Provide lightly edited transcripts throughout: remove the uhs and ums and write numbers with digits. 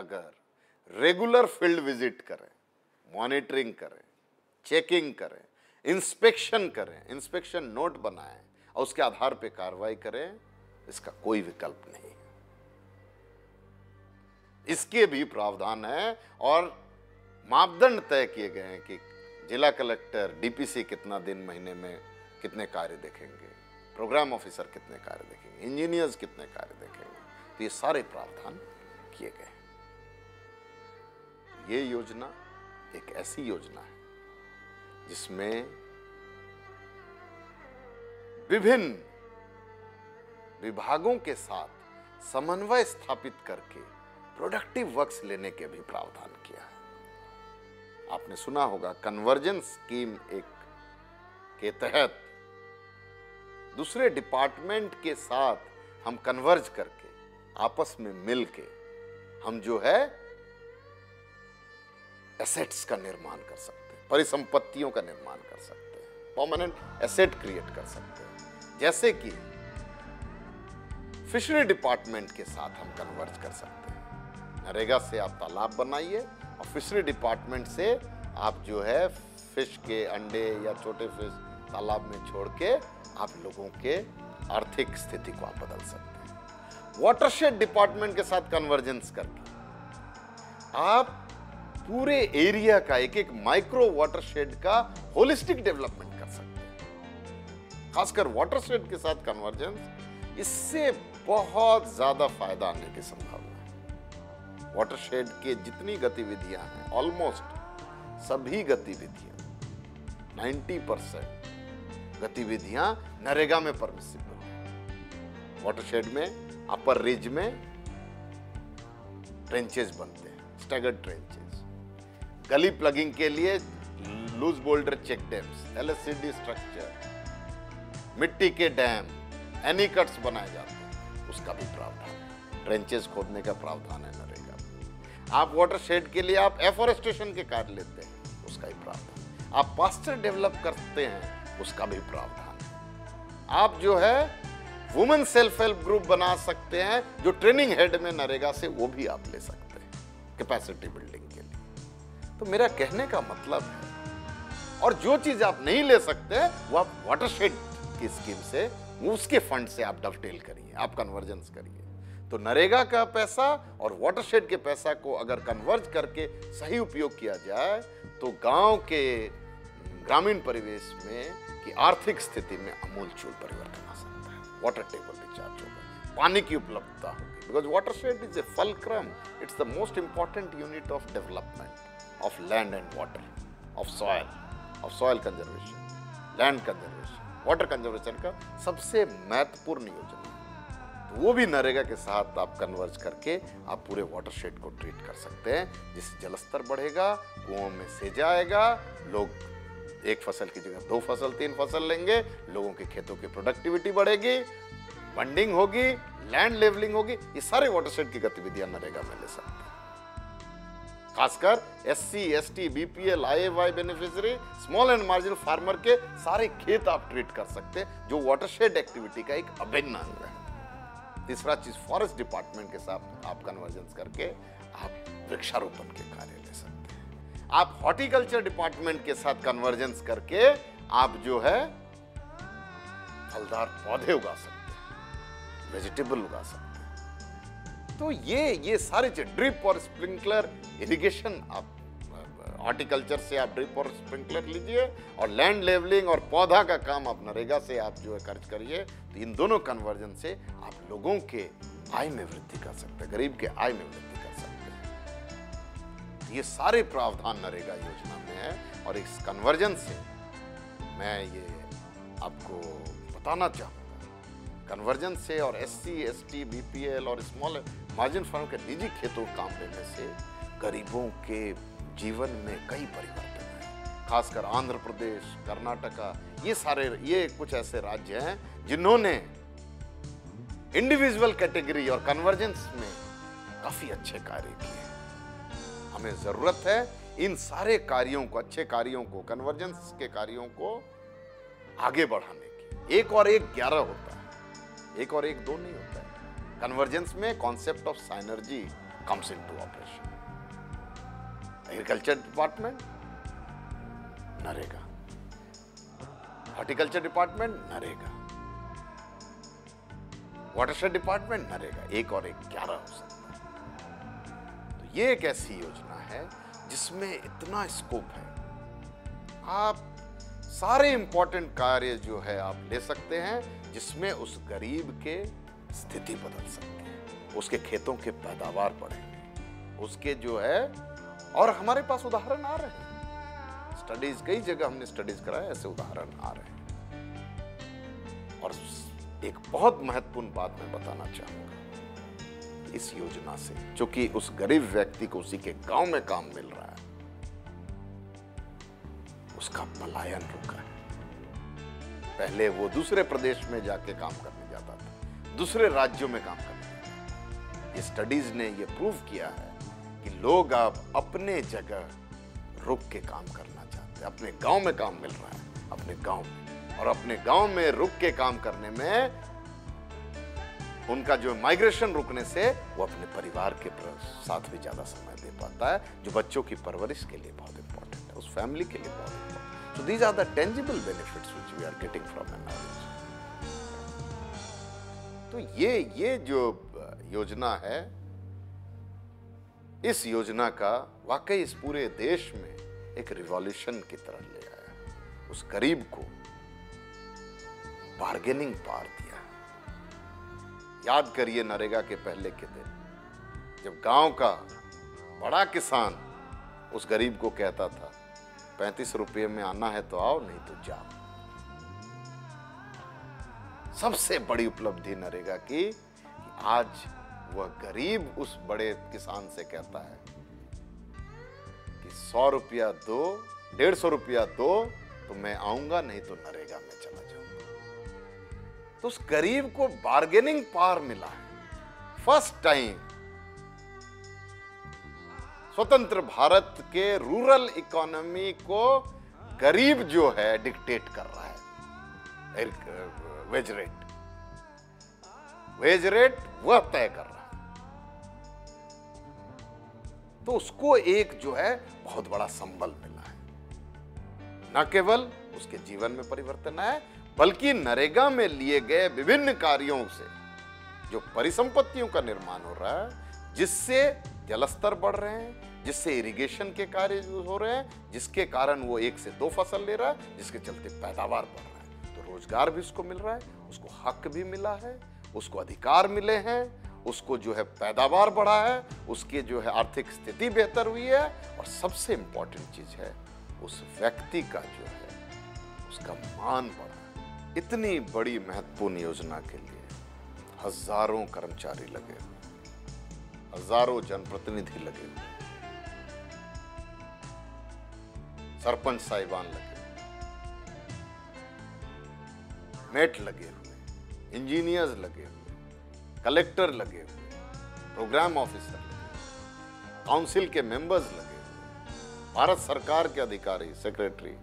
अगर regular field visit करें, monitoring करें, चेकिंग करें, इंस्पेक्शन करें, इंस्पेक्शन नोट बनाएं और उसके आधार पर कार्रवाई करें, इसका कोई विकल्प नहीं है। इसके भी प्रावधान है और मापदंड तय किए गए हैं कि जिला कलेक्टर, डीपीसी कितना दिन महीने में कितने कार्य देखेंगे, प्रोग्राम ऑफिसर कितने कार्य देखेंगे, इंजीनियर्स कितने कार्य देखेंगे। तो ये सारे प्रावधान किए गए। ये योजना एक ऐसी योजना है जिसमें विभिन्न विभागों के साथ समन्वय स्थापित करके प्रोडक्टिव वर्क्स लेने के भी प्रावधान किया है। आपने सुना होगा कन्वर्जेंस स्कीम एक के तहत दूसरे डिपार्टमेंट के साथ हम कन्वर्ज करके आपस में मिल के हम जो है एसेट्स का निर्माण कर सकते हैं, परिसंपत्तियों का निर्माण कर सकते हैं, परमानेंट एसेट क्रिएट कर सकते हैं। जैसे कि फिशरी डिपार्टमेंट के साथ हम कन्वर्ज कर सकते हैं। नरेगा से आप तालाब बनाइए और फिशरी डिपार्टमेंट से आप जो है फिश के अंडे या छोटे फिश तालाब में छोड़ के आप लोगों के आर्थिक स्थिति को आप बदल सकते हैं। वाटरशेड डिपार्टमेंट के साथ कन्वर्जेंस करके आप पूरे एरिया का एक एक माइक्रो वाटरशेड का होलिस्टिक डेवलपमेंट कर सकते हैं। खासकर वाटरशेड के साथ कन्वर्जेंस, इससे बहुत ज्यादा फायदा आने की संभावना है। वाटरशेड के जितनी गतिविधियां हैं, ऑलमोस्ट सभी गतिविधियां 90% गतिविधियां नरेगा में परमिसिबल है। वाटरशेड में अपर रिज में ट्रेंचेस बनते हैं, स्टैगर्ड ट्रेंचेस। गली प्लगिंग के लिए loose boulder check dams, LSCD structure, मिट्टी के डैम, एनीकट्स बनाए जाते हैं, उसका भी प्रावधान। ट्रेंचेस खोदने का प्रावधान है नरेगा में। आप वाटरशेड के लिए आप एफोरेस्टेशन के कार्य लेते हैं, उसका भी प्रावधान। आप पास्चर डेवलप करते हैं, उसका भी प्रावधान है। आप जो है वुमेन सेल्फ हेल्प ग्रुप बना सकते हैं, जो ट्रेनिंग हेड में नरेगा से वो भी आप ले सकते हैं कैपेसिटी बिल्डिंग के लिए। तो मेरा कहने का मतलब है, और जो चीज आप नहीं ले सकते वो आप वाटरशेड की स्कीम से, उसके फंड से आप डवटेल करिए, आप कन्वर्जेंस करिए। तो नरेगा का पैसा और वाटरशेड के पैसा को अगर कन्वर्ज करके सही उपयोग किया जाए तो गांव के ग्रामीण परिवेश में की आर्थिक स्थिति में आमूलचूल परिवर्तन आ सकता है। वाटर टेबल रिचार्ज होगा, पानी की उपलब्धता होगी, because watershed is a fulcrum, it's the most important unit of development of land and water, of soil conservation, land conservation, water conservation का सबसे महत्वपूर्ण योजना। तो वो भी नरेगा के साथ आप कन्वर्ज करके आप पूरे वाटरशेड को ट्रीट कर सकते हैं, जिससे जलस्तर बढ़ेगा, कुओं में सेज आएगा, लोग एक फसल की जगह 2 फसल 3 फसल लेंगे, लोगों के खेतों की प्रोडक्टिविटी बढ़ेगी, बंडिंग होगी, लैंड लेवलिंग होगी। ये सारे वाटरशेड की गतिविधियां नरेगा में ले सकते हैं। खासकर SC, ST, BPL, IAY beneficiary, small and marginal farmer के सारे खेत आप ट्रीट कर सकते हैं, जो वाटरशेड एक्टिविटी का एक अभिन्न अंग है। तीसरा चीज, फॉरेस्ट डिपार्टमेंट के साथ आप कन्वर्जेंस करके आप वृक्षारोपण के कार्य ले सकते हैं। आप हॉर्टिकल्चर डिपार्टमेंट के साथ कन्वर्जेंस करके आप जो है फलदार पौधे उगा सकते हैं, वेजिटेबल उगा सकते हैं। तो ये सारे ड्रिप और स्प्रिंकलर इरिगेशन, आप हॉर्टिकल्चर से आप ड्रिप और स्प्रिंकलर लीजिए, और लैंड लेवलिंग और पौधा का काम आप नरेगा से आप जो है खर्च करिए। तो इन दोनों कन्वर्जन से आप लोगों के आय में वृद्धि कर सकते हैं, गरीब के आय में वृद्धि कर सकते हैं। तो ये सारे प्रावधान नरेगा योजना में है, और इस कन्वर्जन से मैं ये आपको बताना चाहूँगा, कन्वर्जन से और एससी, एसटी, बीपीएल और स्मॉल मार्जिन फार्म के निजी खेतों काम लेने से गरीबों के जीवन में कई परिवर्तन है। खासकर आंध्र प्रदेश, कर्नाटका, ये कुछ ऐसे राज्य हैं जिन्होंने इंडिविजुअल कैटेगरी और कन्वर्जेंस में काफी अच्छे कार्य किए। हमें जरूरत है इन सारे कार्यों को, अच्छे कार्यों को, कन्वर्जेंस के कार्यों को आगे बढ़ाने की। 1 और 1 11 होता है, 1 और 1 2 नहीं होता है। कन्वर्जेंस में concept of synergy comes into operation. Agriculture department, NREGA. Horticulture department, NREGA. Watershed department, NREGA. एक और एक 11 हो सकता है. तो ये एक ऐसी योजना है जिसमें इतना स्कोप है. आप सारे इंपॉर्टेंट कार्य जो है आप ले सकते हैं जिसमें उस गरीब के स्थिति बदल सकती है, उसके खेतों के पैदावार बढ़ेंगे, उसके जो है, और हमारे पास उदाहरण आ रहे हैं. स्टडीज कई जगह हमने स्टडीज कराए, ऐसे उदाहरण आ रहे हैं. और एक बहुत महत्वपूर्ण बात मैं बताना चाहूंगा इस योजना से, क्योंकि उस गरीब व्यक्ति को उसी के गांव में काम मिल रहा है, उसका पलायन रुका है. पहले वो दूसरे प्रदेश में जाके काम करने जाता था, दूसरे राज्यों में काम करने जाता था. ये स्टडीज ने ये प्रूव किया है कि लोग अब अपने जगह रुक के काम करना चाहते हैं. अपने गांव में काम मिल रहा है, अपने गांव में, और अपने गांव में रुक के काम करने में उनका जो माइग्रेशन रुकने से वो अपने परिवार के साथ भी ज्यादा समय दे पाता है, जो बच्चों की परवरिश के लिए बहुत इंपॉर्टेंट है, उस फैमिली के लिए बहुत important. So these are the tangible benefits which we are getting from an knowledge. तो ये जो योजना है, इस योजना का वाकई इस पूरे देश में एक रिवॉल्यूशन की तरह ले आया. उस गरीब को बार्गेनिंग पावर दिया. याद करिए नरेगा के पहले के दिन, जब गांव का बड़ा किसान उस गरीब को कहता था 35 रुपये में आना है तो आओ, नहीं तो जाओ. सबसे बड़ी उपलब्धि नरेगा की कि आज वह गरीब उस बड़े किसान से कहता है कि 100 रुपया दो, 150 रुपया दो तो मैं आऊंगा, नहीं तो नरेगा में चला जाऊंगा. तो उस गरीब को बार्गेनिंग पावर मिला है. फर्स्ट टाइम स्वतंत्र भारत के रूरल इकोनॉमी को गरीब जो है डिक्टेट कर रहा है. वेज रेट वह तय कर रहा है. तो उसको एक जो है बहुत बड़ा संबल मिला है. न केवल उसके जीवन में परिवर्तन आया, बल्कि नरेगा में लिए गए विभिन्न कार्यों से जो परिसंपत्तियों का निर्माण हो रहा है, जिससे जलस्तर बढ़ रहे हैं, जिससे इरिगेशन के कार्य हो रहे हैं, जिसके कारण वो 1 से 2 फसल ले रहा है, जिसके चलते पैदावार बढ़ रहा है. तो रोजगार भी उसको मिल रहा है, उसको हक भी मिला है, उसको अधिकार मिले हैं, उसको जो है पैदावार बढ़ा है, उसकी जो है आर्थिक स्थिति बेहतर हुई है, और सबसे इंपॉर्टेंट चीज है उस व्यक्ति का जो है उसका मान बढ़ा. इतनी बड़ी महत्वपूर्ण योजना के लिए हजारों कर्मचारी लगे हुए, हजारों जनप्रतिनिधि लगे हुए, सरपंच साहिबान लगे हुए, मेट लगे हुए, इंजीनियर्स लगे हुए, कलेक्टर लगे हुए, प्रोग्राम ऑफिसर लगे हुए, काउंसिल के मेंबर्स लगे हुए, भारत सरकार के अधिकारी, सेक्रेटरी.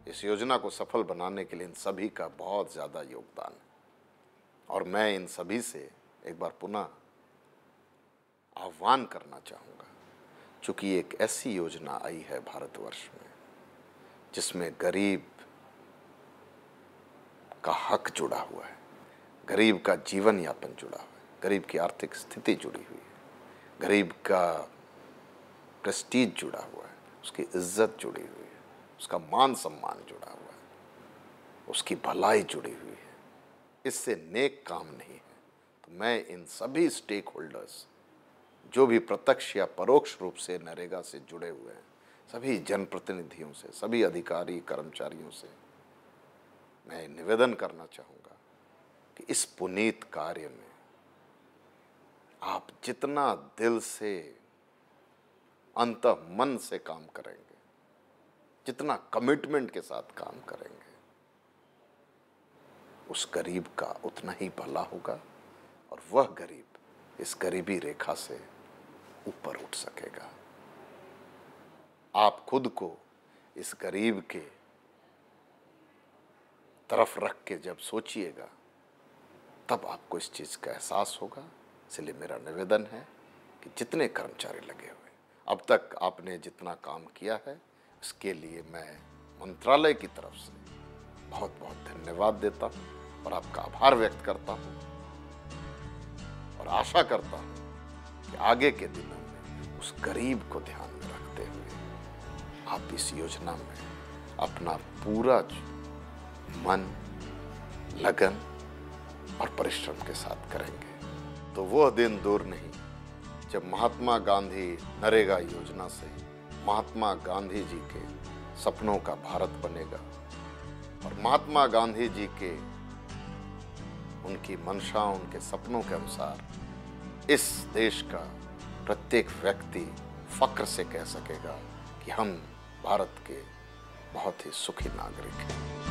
इस योजना को सफल बनाने के लिए इन सभी का बहुत ज्यादा योगदान है. और मैं इन सभी से एक बार पुनः आह्वान करना चाहूंगा, चूंकि एक ऐसी योजना आई है भारतवर्ष में जिसमें गरीब का हक जुड़ा हुआ है, गरीब का जीवन यापन जुड़ा हुआ है, गरीब की आर्थिक स्थिति जुड़ी हुई है, गरीब का प्रेस्टीज जुड़ा हुआ है, उसकी इज्जत जुड़ी हुई है, उसका मान सम्मान जुड़ा हुआ है, उसकी भलाई जुड़ी हुई है. इससे नेक काम नहीं है. तो मैं इन सभी स्टेक होल्डर्स, जो भी प्रत्यक्ष या परोक्ष रूप से नरेगा से जुड़े हुए हैं, सभी जनप्रतिनिधियों से, सभी अधिकारी कर्मचारियों से मैं निवेदन करना चाहूँगा कि इस पुनीत कार्य में आप जितना दिल से, अंतः मन से काम करेंगे, जितना कमिटमेंट के साथ काम करेंगे, उस गरीब का उतना ही भला होगा, और वह गरीब इस गरीबी रेखा से ऊपर उठ सकेगा. आप खुद को इस गरीब के तरफ रख के जब सोचिएगा, तब आपको इस चीज का एहसास होगा, इसलिए मेरा निवेदन है कि जितने कर्मचारी लगे हुए, अब तक आपने जितना काम किया है, इसके लिए मैं मंत्रालय की तरफ से बहुत बहुत धन्यवाद देता हूँ और आपका आभार व्यक्त करता हूँ और आशा करता हूँ कि आगे के दिनों में उस गरीब को ध्यान में रखते हुए आप इस योजना में अपना पूरा मन, लगन और परिश्रम के साथ करेंगे। तो वह दिन दूर नहीं जब महात्मा गांधी नरेगा योजना से महात्मा गांधी जी के सपनों का भारत बनेगा और महात्मा गांधी जी के उनकी मंशा, उनके सपनों के अनुसार इस देश का प्रत्येक व्यक्ति फक्र से कह सकेगा कि हम भारत के बहुत ही सुखी नागरिक हैं।